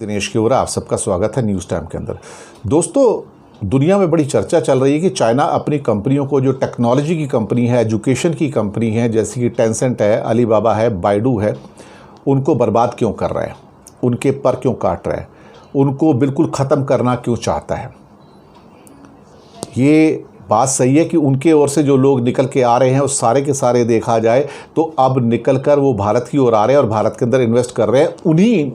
दिनेश के ओर आप सबका स्वागत है न्यूज़ टाइम के अंदर। दोस्तों, दुनिया में बड़ी चर्चा चल रही है कि चाइना अपनी कंपनियों को, जो टेक्नोलॉजी की कंपनी है, एजुकेशन की कंपनी है, जैसे कि टेंसेंट है, अलीबाबा है, बाइडू है, उनको बर्बाद क्यों कर रहा है, उनके पर क्यों काट रहा है, उनको बिल्कुल ख़त्म करना क्यों चाहता है। ये बात सही है कि उनके ओर से जो लोग निकल के आ रहे हैं उस सारे के सारे देखा जाए तो अब निकल कर वो भारत की ओर आ रहे हैं और भारत के अंदर इन्वेस्ट कर रहे हैं उन्हीं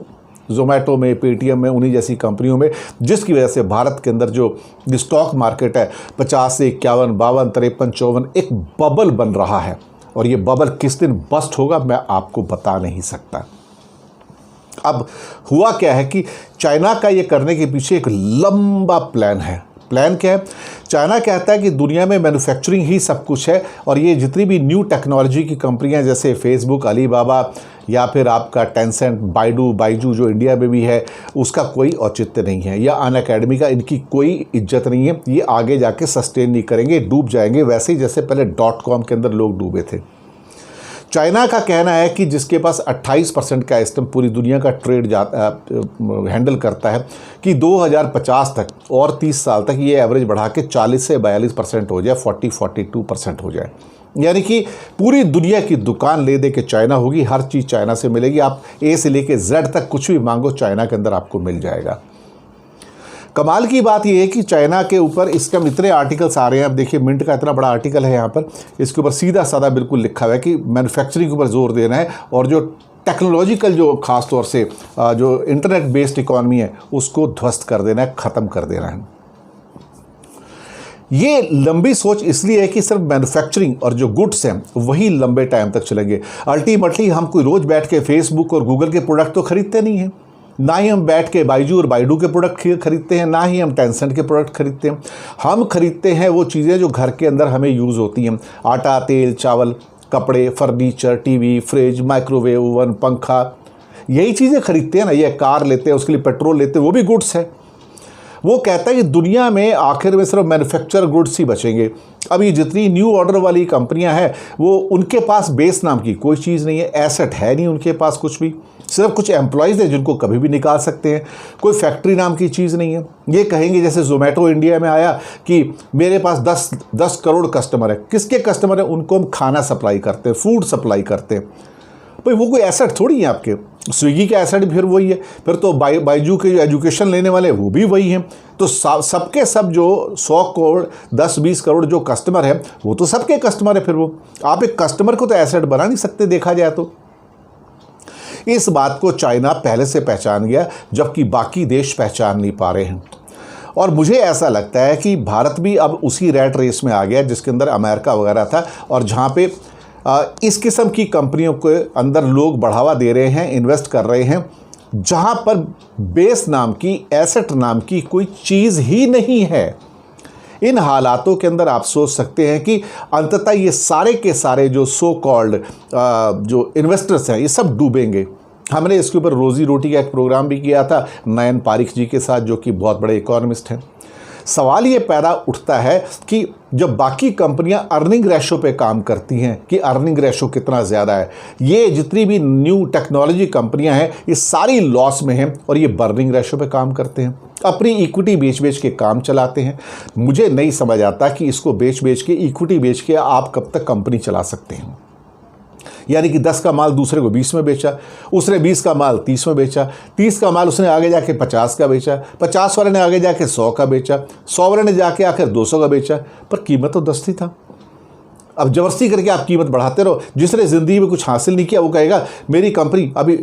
ज़ोमैटो में, पेटीएम में, उन्हीं जैसी कंपनियों में, जिसकी वजह से भारत के अंदर जो स्टॉक मार्केट है 50 से 51, 52, 53, 54 एक बबल बन रहा है। और ये बबल किस दिन बस्ट होगा मैं आपको बता नहीं सकता। अब हुआ क्या है कि चाइना का ये करने के पीछे एक लंबा प्लान है। प्लान क्या है? चाइना कहता है कि दुनिया में मैन्युफैक्चरिंग ही सब कुछ है और ये जितनी भी न्यू टेक्नोलॉजी की कंपनियां जैसे फेसबुक, अलीबाबा या फिर आपका टेंसेंट, बाइडू, बाइजू जो इंडिया में भी है, उसका कोई औचित्य नहीं है, या अनअकैडमी का इनकी कोई इज्जत नहीं है। ये आगे जाके सस्टेन नहीं करेंगे, डूब जाएंगे, वैसे ही जैसे पहले .com के अंदर लोग डूबे थे। चाइना का कहना है कि जिसके पास 28% का इस टाइम पूरी दुनिया का ट्रेड हैंडल करता है कि 2050 तक और 30 साल तक ये एवरेज बढ़ा के 40 से 42% हो जाए, 42% हो जाए। यानी कि पूरी दुनिया की दुकान ले दे के चाइना होगी, हर चीज़ चाइना से मिलेगी। आप ए से लेके जेड तक कुछ भी मांगो चाइना के अंदर आपको मिल जाएगा। कमाल की बात यह है कि चाइना के ऊपर इस टाइम इतने आर्टिकल्स आ रहे हैं। अब देखिए, मिंट का इतना बड़ा आर्टिकल है यहाँ पर, इसके ऊपर सीधा साधा बिल्कुल लिखा हुआ है कि मैन्युफैक्चरिंग के ऊपर जोर देना है और जो टेक्नोलॉजिकल, जो ख़ास तौर से जो इंटरनेट बेस्ड इकॉनमी है उसको ध्वस्त कर देना है, ख़त्म कर देना है। ये लंबी सोच इसलिए है कि सिर्फ मैन्युफैक्चरिंग और जो गुड्स हैं वही लंबे टाइम तक चलेंगे। अल्टीमेटली हम कोई रोज़ बैठ के फेसबुक और गूगल के प्रोडक्ट तो खरीदते नहीं हैं, ना ही हम बैठ के बाइजू और बाइडू के प्रोडक्ट खरीदते हैं, ना ही हम टेंसेंट के प्रोडक्ट खरीदते हैं। हम खरीदते हैं वो चीज़ें जो घर के अंदर हमें यूज़ होती हैं। आटा, तेल, चावल, कपड़े, furniture, TV, fridge, microwave oven, पंखा, यही चीज़ें खरीदते हैं ना। ये कार लेते हैं, उसके लिए पेट्रोल लेते हैं, वो भी गुड्स है। वो कहता है कि दुनिया में आखिर में सिर्फ मैन्युफैक्चर गुड्स ही बचेंगे। अब ये जितनी न्यू ऑर्डर वाली कंपनियां हैं वो उनके पास बेस नाम की कोई चीज़ नहीं है, एसेट है नहीं उनके पास कुछ भी, सिर्फ कुछ एम्प्लॉयज़ हैं जिनको कभी भी निकाल सकते हैं। कोई फैक्ट्री नाम की चीज़ नहीं है। ये कहेंगे जैसे ज़ोमैटो इंडिया में आया कि मेरे पास 10 करोड़ कस्टमर है। किसके कस्टमर है? उनको हम खाना सप्लाई करते हैं, फूड सप्लाई करते हैं। भाई वो कोई एसेट थोड़ी है आपके। स्विगी का एसेट भी फिर वही है। फिर तो बाइजू के जो एजुकेशन लेने वाले वो भी वही हैं। तो सबके सब जो 100 करोड़ 10-20 करोड़ जो कस्टमर है वो तो सबके कस्टमर है। फिर वो आप एक कस्टमर को तो एसेट बना नहीं सकते देखा जाए तो। इस बात को चाइना पहले से पहचान गया, जबकि बाकी देश पहचान नहीं पा रहे हैं। और मुझे ऐसा लगता है कि भारत भी अब उसी रैट रेस में आ गया जिसके अंदर अमेरिका वगैरह था, और जहाँ पे इस किस्म की कंपनियों के अंदर लोग बढ़ावा दे रहे हैं, इन्वेस्ट कर रहे हैं, जहां पर बेस नाम की, एसेट नाम की कोई चीज़ ही नहीं है। इन हालातों के अंदर आप सोच सकते हैं कि अंततः ये सारे के सारे जो सो कॉल्ड जो इन्वेस्टर्स हैं ये सब डूबेंगे। हमने इसके ऊपर रोज़ी रोटी का एक प्रोग्राम भी किया था नयन पारिक जी के साथ, जो कि बहुत बड़े इकोनॉमिस्ट हैं। सवाल ये पैदा उठता है कि जब बाकी कंपनियां अर्निंग रेशो पे काम करती हैं कि अर्निंग रेशो कितना ज़्यादा है, ये जितनी भी न्यू टेक्नोलॉजी कंपनियां हैं ये सारी लॉस में हैं और ये बर्निंग रेशो पे काम करते हैं, अपनी इक्विटी बेच के काम चलाते हैं। मुझे नहीं समझ आता कि इसको बेच के, इक्विटी बेच के आप कब तक कंपनी चला सकते हैं। यानी कि 10 का माल दूसरे को 20 में बेचा, उसने 20 का माल 30 में बेचा, 30 का माल उसने आगे जाके 50 का बेचा, 50 वाले ने आगे जाके 100 का बेचा, 100 वाले ने जाके आखिर 200 का बेचा, पर कीमत तो 10 ही था। अब जबरदस्ती करके आप कीमत बढ़ाते रहो। जिसने ज़िंदगी में कुछ हासिल नहीं किया वो कहेगा मेरी कंपनी अभी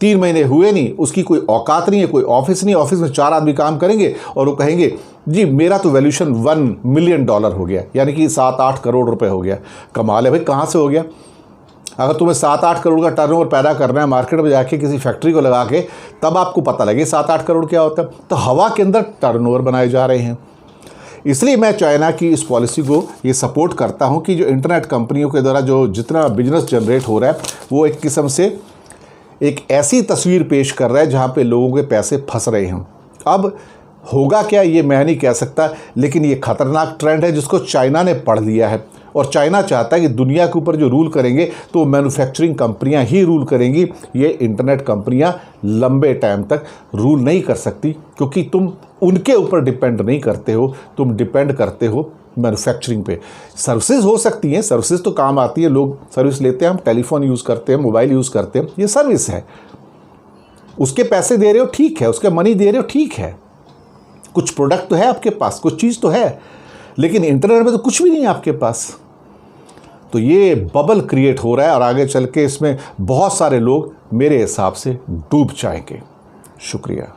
3 महीने हुए नहीं, उसकी कोई औकात नहीं है, कोई ऑफिस नहीं, ऑफिस में 4 आदमी काम करेंगे और वो कहेंगे जी मेरा तो वैल्यूशन $1 मिलियन हो गया, यानी कि 7-8 करोड़ रुपए हो गया। कमाल है भाई, कहाँ से हो गया? अगर तुम्हें 7-8 करोड़ का टर्नओवर पैदा करना है, मार्केट में जाके किसी फैक्ट्री को लगा के, तब आपको पता लगे 7-8 करोड़ क्या होता है। तो हवा के अंदर टर्नओवर बनाए जा रहे हैं। इसलिए मैं चाइना की इस पॉलिसी को ये सपोर्ट करता हूं कि जो इंटरनेट कंपनियों के द्वारा जो जितना बिजनेस जनरेट हो रहा है वो एक किस्म से एक ऐसी तस्वीर पेश कर रहा है जहाँ पे लोगों के पैसे फंस रहे हैं। अब होगा क्या ये मैं नहीं कह सकता, लेकिन ये खतरनाक ट्रेंड है जिसको चाइना ने पढ़ लिया है। और चाइना चाहता है कि दुनिया के ऊपर जो रूल करेंगे तो मैन्युफैक्चरिंग कंपनियां ही रूल करेंगी। ये इंटरनेट कंपनियां लंबे टाइम तक रूल नहीं कर सकती, क्योंकि तुम उनके ऊपर डिपेंड नहीं करते हो, तुम डिपेंड करते हो मैन्युफैक्चरिंग पे। सर्विसेज हो सकती हैं, सर्विसेज तो काम आती है, लोग सर्विस लेते हैं, हम टेलीफोन यूज़ करते हैं, मोबाइल यूज़ करते हैं, ये सर्विस है, उसके पैसे दे रहे हो ठीक है, उसके मनी दे रहे हो ठीक है, कुछ प्रोडक्ट तो है आपके पास, कुछ चीज़ तो है, लेकिन इंटरनेट में तो कुछ भी नहीं है आपके पास। तो ये बबल क्रिएट हो रहा है और आगे चल के इसमें बहुत सारे लोग मेरे हिसाब से डूब जाएंगे। शुक्रिया।